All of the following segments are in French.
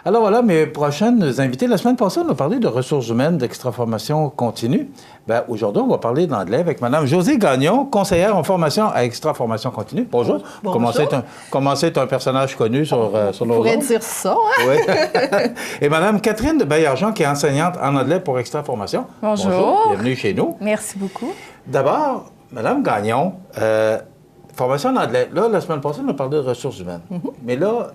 Alors voilà, mes prochaines invités. La semaine passée, on a parlé de ressources humaines, d'extra-formation continue. Bien, aujourd'hui, on va parler d'anglais avec Mme Josée Gagnon, conseillère en formation à extra-formation continue. Bonjour. Bonjour. Comment c'est un personnage connu sur nos On pourrait dire ça, hein? Oui. Et Mme Catherine de Baillargeon, qui est enseignante en anglais pour extra-formation. Bonjour. Bienvenue chez nous. Merci beaucoup. D'abord, Mme Gagnon, formation en anglais. Là, la semaine passée, on a parlé de ressources humaines. Mais là,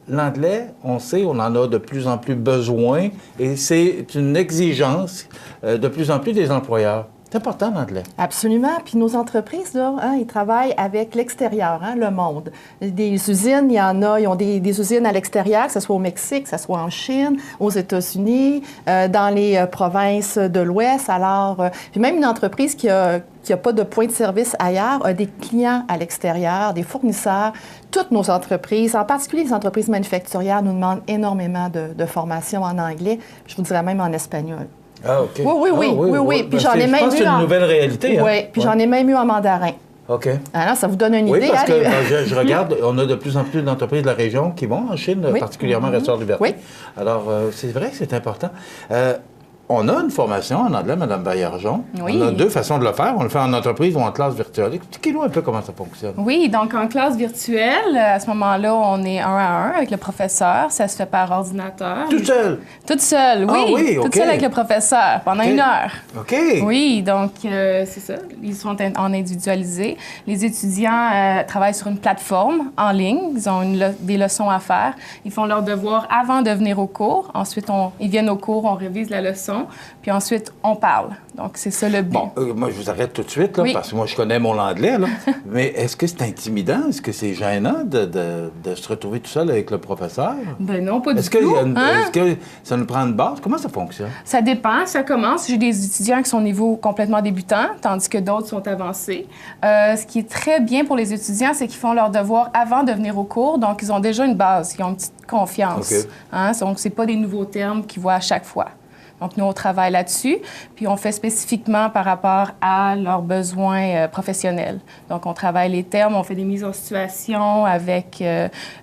l'anglais, on sait, on en a de plus en plus besoin et c'est une exigence de plus en plus des employeurs. C'est important, l'anglais. Absolument. Puis nos entreprises, là, hein, ils travaillent avec l'extérieur, hein, le monde. Des usines, il y en a, ils ont des usines à l'extérieur, que ce soit au Mexique, que ce soit en Chine, aux États-Unis, dans les provinces de l'Ouest. Alors, puis même une entreprise qui a pas de point de service ailleurs, a des clients à l'extérieur, des fournisseurs. Toutes nos entreprises, en particulier les entreprises manufacturières, nous demandent énormément de formation en anglais, je vous dirais même en espagnol. Ah, OK. Oui. Puis j'en ai je même pense que eu c'est une nouvelle réalité. Oui, puis j'en ai même eu en mandarin. OK. Alors, ça vous donne une Oui, idée. parce que je regarde, on a de plus en plus d'entreprises de la région qui vont en Chine, particulièrement Restaurant Liberté. Oui. Alors, c'est vrai que c'est important. On a une formation en anglais, Mme Baillargeon. Oui. On a deux façons de le faire. On le fait en entreprise ou en classe virtuelle. Expliquez-nous un peu comment ça fonctionne. Oui, donc en classe virtuelle, à ce moment-là, on est 1 à 1 avec le professeur. Ça se fait par ordinateur. Tout seul? Toute seule, oui. Ah oui, OK. Toute seule avec le professeur pendant 1 heure. OK. Oui, donc c'est ça. Ils sont en individualisé. Les étudiants travaillent sur une plateforme en ligne. Ils ont des leçons à faire. Ils font leurs devoirs avant de venir au cours. Ensuite, ils viennent au cours, on révise la leçon. Puis ensuite, on parle. Donc, c'est ça le but. Bon, moi, je vous arrête tout de suite, là, Oui. parce que moi, je connais mon anglais, là. Mais est-ce que c'est intimidant? Est-ce que c'est gênant de se retrouver tout seul avec le professeur? Ben non, pas du Est-ce tout. est-ce que ça nous prend une base? Comment ça fonctionne? Ça dépend, ça commence. J'ai des étudiants qui sont au niveau complètement débutant, tandis que d'autres sont avancés. Ce qui est très bien pour les étudiants, c'est qu'ils font leurs devoirs avant de venir au cours, donc ils ont déjà une base, ils ont une petite confiance. OK. Hein? Donc, c'est pas des nouveaux termes qu'ils voient à chaque fois. Donc, nous, on travaille là-dessus, puis on fait spécifiquement par rapport à leurs besoins professionnels. Donc, on travaille les termes, on fait des mises en situation avec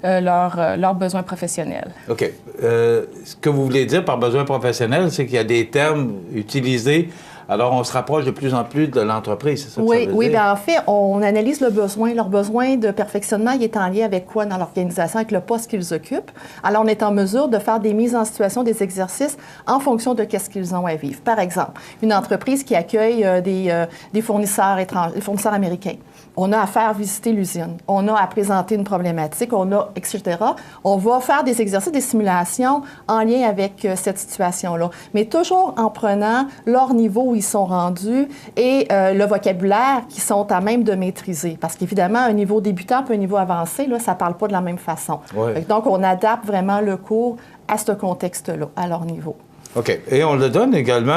leurs besoins professionnels. OK. Ce que vous voulez dire par besoin professionnel, c'est qu'il y a des termes utilisés. Alors, on se rapproche de plus en plus de l'entreprise, c'est ça que ça veut dire? Oui, bien en fait, on analyse le besoin. Leur besoin de perfectionnement, il est en lien avec quoi dans l'organisation, avec le poste qu'ils occupent. Alors, on est en mesure de faire des mises en situation, des exercices en fonction de qu'est-ce qu'ils ont à vivre. Par exemple, une entreprise qui accueille des fournisseurs étrangers, des fournisseurs américains. On a à faire visiter l'usine. On a à présenter une problématique, etc. On va faire des exercices, des simulations en lien avec cette situation-là. Mais toujours en prenant leur niveau où ils sont rendus et le vocabulaire qu'ils sont à même de maîtriser. Parce qu'évidemment, un niveau débutant puis un niveau avancé, là, ça ne parle pas de la même façon. Ouais. Donc, on adapte vraiment le cours à ce contexte-là, à leur niveau. OK. Et on le donne également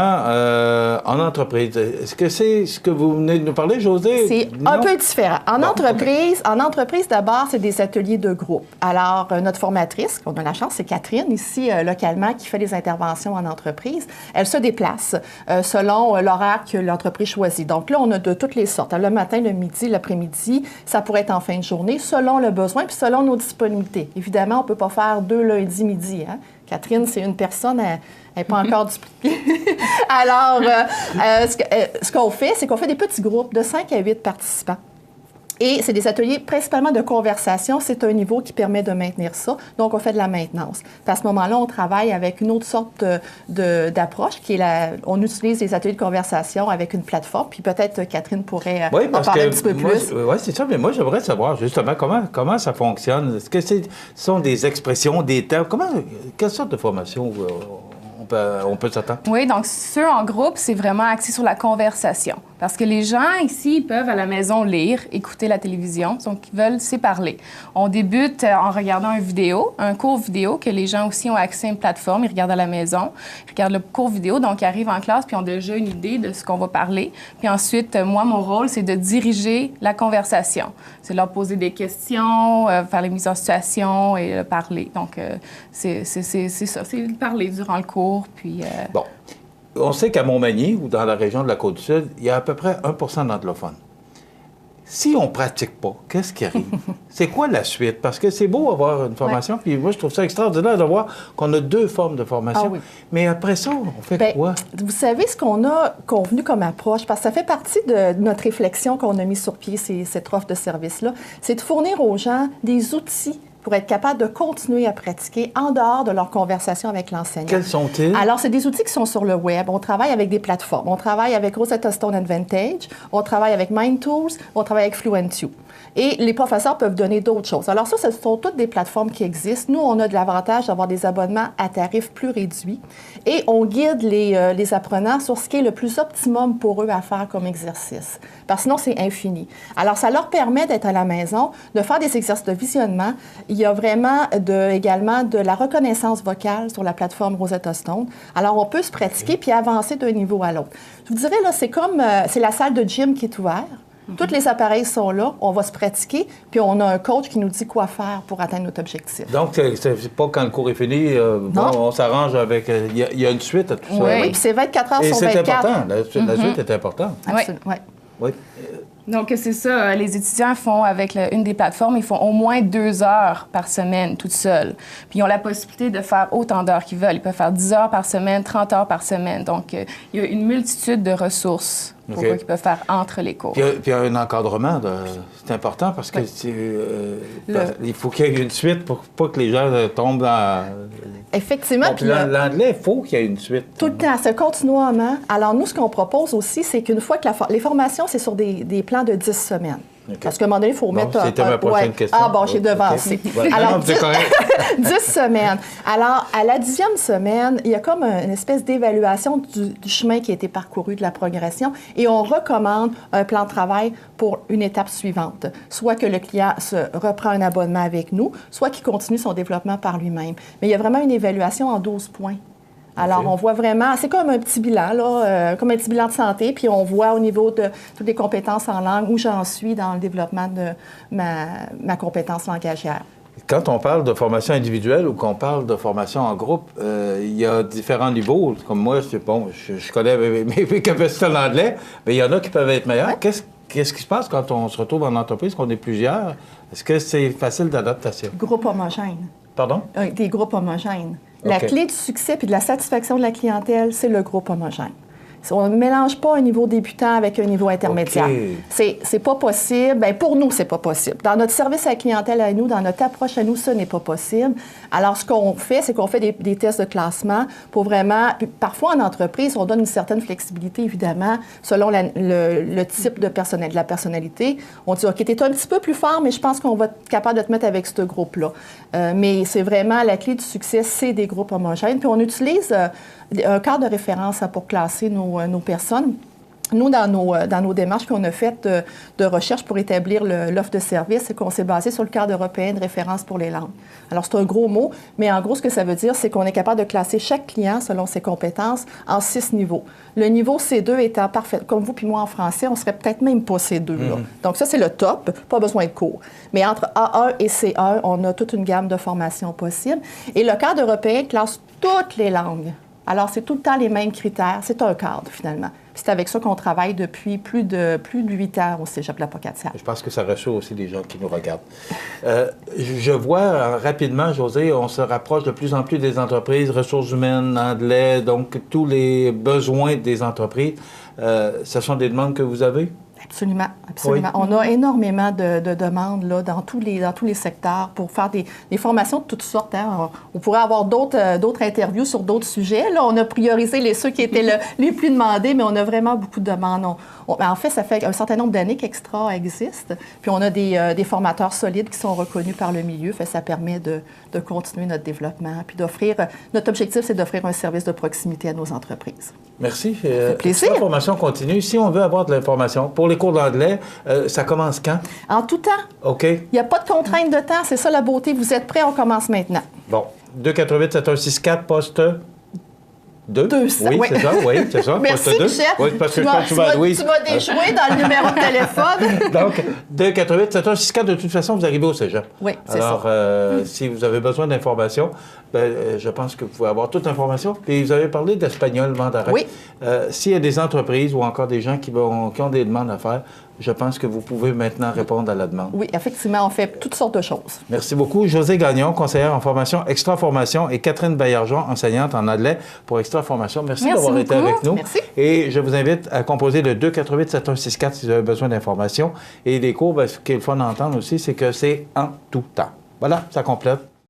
en entreprise. Est-ce que c'est ce que vous venez de nous parler, Josée? C'est Non? un peu différent. En entreprise, d'abord, c'est des ateliers de groupe. Alors, notre formatrice, on a la chance, c'est Catherine, ici, localement, qui fait des interventions en entreprise. Elle se déplace selon l'horaire que l'entreprise choisit. Donc là, on a de toutes les sortes. Le matin, le midi, l'après-midi, ça pourrait être en fin de journée, selon le besoin puis selon nos disponibilités. Évidemment, on ne peut pas faire 2 lundis midi, hein? Catherine, c'est une personne, elle n'est pas encore du pied. Alors, ce qu'on fait, c'est qu'on fait des petits groupes de 5 à 8 participants. Et c'est des ateliers principalement de conversation. C'est un niveau qui permet de maintenir ça. Donc, on fait de la maintenance. Puis à ce moment-là, on travaille avec une autre sorte d'approche qui est on utilise les ateliers de conversation avec une plateforme. Puis peut-être Catherine pourrait en parler un petit peu plus. Oui, c'est ça. Mais moi, j'aimerais savoir justement comment ça fonctionne. Est-ce que ce sont des expressions, des termes? Quelle sorte de formation on peut s'attendre? Oui, donc ceux en groupe, c'est vraiment axé sur la conversation. Parce que les gens ici, ils peuvent à la maison lire, écouter la télévision, donc ils veulent s'y parler. On débute en regardant un cours vidéo, que les gens aussi ont accès à une plateforme, ils regardent à la maison, ils regardent le cours vidéo, donc ils arrivent en classe, puis ils ont déjà une idée de ce qu'on va parler. Puis ensuite, moi, mon rôle, c'est de diriger la conversation. C'est leur poser des questions, faire les mises en situation et parler. Donc, c'est ça, c'est parler durant le cours, puis... Bon. On sait qu'à Montmagny, ou dans la région de la Côte-du-Sud, il y a à peu près 1 d'anglophones. Si on ne pratique pas, qu'est-ce qui arrive? C'est quoi la suite? Parce que c'est beau avoir une formation, puis moi, je trouve ça extraordinaire de voir qu'on a 2 formes de formation. Ah oui. Mais après ça, on fait Bien, quoi? vous savez ce qu'on a convenu comme approche, parce que ça fait partie de notre réflexion qu'on a mis sur pied, cette offre de service-là, c'est de fournir aux gens des outils pour être capables de continuer à pratiquer en dehors de leur conversation avec l'enseignant. Quels sont-ils? Alors, c'est des outils qui sont sur le web. On travaille avec des plateformes. On travaille avec Rosetta Stone Advantage, on travaille avec MindTools, on travaille avec FluentU. Et les professeurs peuvent donner d'autres choses. Alors ça, ce sont toutes des plateformes qui existent. Nous, on a de l'avantage d'avoir des abonnements à tarifs plus réduits et on guide les apprenants sur ce qui est le plus optimum pour eux à faire comme exercice. Parce que sinon, c'est infini. Alors, ça leur permet d'être à la maison, de faire des exercices de visionnement. Il y a vraiment également de la reconnaissance vocale sur la plateforme Rosetta Stone. Alors, on peut se pratiquer puis avancer d'un niveau à l'autre. Je vous dirais, là, c'est comme, c'est la salle de gym qui est ouverte. Tous les appareils sont là, on va se pratiquer, puis on a un coach qui nous dit quoi faire pour atteindre notre objectif. Donc, c'est pas quand le cours est fini, bon, on s'arrange avec... Il y a une suite à tout ça. Oui, puis c'est 24 heures Et sur c'est 24. important, la suite est importante. Absolument, ouais. Oui. Donc, c'est ça. Les étudiants font, avec une des plateformes, ils font au moins 2 heures par semaine, toutes seules. Puis, ils ont la possibilité de faire autant d'heures qu'ils veulent. Ils peuvent faire 10 heures par semaine, 30 heures par semaine. Donc, il y a une multitude de ressources pour eux qu'ils peuvent faire entre les cours. Puis il y a un encadrement, c'est important parce que il faut qu'il y ait une suite pour pas que les gens tombent dans... Effectivement. Bon, puis l'anglais, il faut qu'il y ait une suite. Tout le temps, c'est continuellement. Alors, nous, ce qu'on propose aussi, c'est qu'une fois que les formations, c'est sur des plans de 10 semaines. Okay. Parce qu'à un moment donné, il faut mettre... C'était ma prochaine question. Ah bon, j'ai devancé. Okay. Alors, 10 semaines. Alors, à la 10e semaine, il y a comme une espèce d'évaluation du chemin qui a été parcouru, de la progression, et on recommande un plan de travail pour une étape suivante. Soit que le client reprend un abonnement avec nous, soit qu'il continue son développement par lui-même. Mais il y a vraiment une évaluation en 12 points. Alors, on voit vraiment, c'est comme un petit bilan, là, comme un petit bilan de santé, puis on voit au niveau de toutes les compétences en langue où j'en suis dans le développement de ma compétence langagière. Quand on parle de formation individuelle ou qu'on parle de formation en groupe, il y a différents niveaux. Comme moi, je connais mes capacités en anglais, mais il y en a qui peuvent être meilleurs. Ouais. Qu'est-ce qui se passe quand on se retrouve en entreprise, qu'on est plusieurs? Est-ce que c'est facile d'adaptation? Groupe homogène. Pardon? Des groupes homogènes. La clé du succès et de la satisfaction de la clientèle, c'est le groupe homogène. On ne mélange pas un niveau débutant avec un niveau intermédiaire. Okay. C'est pas possible. Bien, pour nous, c'est pas possible. Dans notre service à la clientèle à nous, dans notre approche à nous, ce n'est pas possible. Alors, ce qu'on fait, c'est qu'on fait des tests de classement pour vraiment... Parfois, en entreprise, on donne une certaine flexibilité, évidemment, selon le type de personnel, de la personnalité. On dit, OK, t'es un petit peu plus fort, mais je pense qu'on va être capable de te mettre avec ce groupe-là. Mais c'est vraiment la clé du succès, c'est des groupes homogènes. Puis on utilise un cadre de référence pour classer nos personnes. Nous, dans nos démarches qu'on a faites de recherche pour établir l'offre de service, c'est qu'on s'est basé sur le cadre européen de référence pour les langues. Alors, c'est un gros mot, mais en gros, ce que ça veut dire, c'est qu'on est capable de classer chaque client selon ses compétences en 6 niveaux. Le niveau C2 étant parfait, comme vous puis moi en français, on serait peut-être même pas C2. Là. Donc, ça, c'est le top, pas besoin de cours. Mais entre A1 et C1, on a toute une gamme de formations possibles. Et le cadre européen classe toutes les langues. Alors, c'est tout le temps les mêmes critères. C'est un cadre, finalement. C'est avec ça qu'on travaille depuis plus de 8 ans au Cégep de la Pocatière. Je pense que ça rassure aussi les gens qui nous regardent. Je vois rapidement, Josée, on se rapproche de plus en plus des entreprises, ressources humaines, anglais, donc tous les besoins des entreprises. Ce sont des demandes que vous avez? Absolument, absolument. Oui. On a énormément de demandes là, dans tous les secteurs pour faire des formations de toutes sortes. Hein. On pourrait avoir d'autres interviews sur d'autres sujets. Là, on a priorisé ceux qui étaient les plus demandés, mais on a vraiment beaucoup de demandes. En fait, ça fait un certain nombre d'années qu'Extra existe. Puis on a des formateurs solides qui sont reconnus par le milieu. Ça permet de continuer notre développement. Puis notre objectif, c'est d'offrir un service de proximité à nos entreprises. Merci. Ça fait plaisir. La formation continue. Si on veut avoir de l'information, pour les cours d'anglais, ça commence quand? En tout temps. OK. Il n'y a pas de contrainte de temps. C'est ça la beauté. Vous êtes prêts? On commence maintenant. Bon. 248-7164, poste 200. Oui, c'est ça. Oui, c'est ça. Merci, Michel. Oui, parce que tu m'as déjoué dans le numéro de téléphone. Donc, 248-7164, de toute façon, vous arrivez au Cégep. Oui, c'est ça. Alors, si vous avez besoin d'informations, je pense que vous pouvez avoir toute l'information. Puis vous avez parlé d'espagnol, mandarin. Oui. S'il y a des entreprises ou encore des gens qui ont des demandes à faire, je pense que vous pouvez maintenant répondre à la demande. Oui, effectivement, on fait toutes sortes de choses. Merci beaucoup. Josée Gagnon, conseillère en formation Extra Formation, et Catherine Baillargeon, enseignante en anglais pour Extra Formation. Merci d'avoir été beaucoup. avec nous. Merci. Et je vous invite à composer le 248-7164 si vous avez besoin d'informations. Et les cours, ce qu'il faut en entendre aussi, c'est que c'est en tout temps. Voilà, ça complète.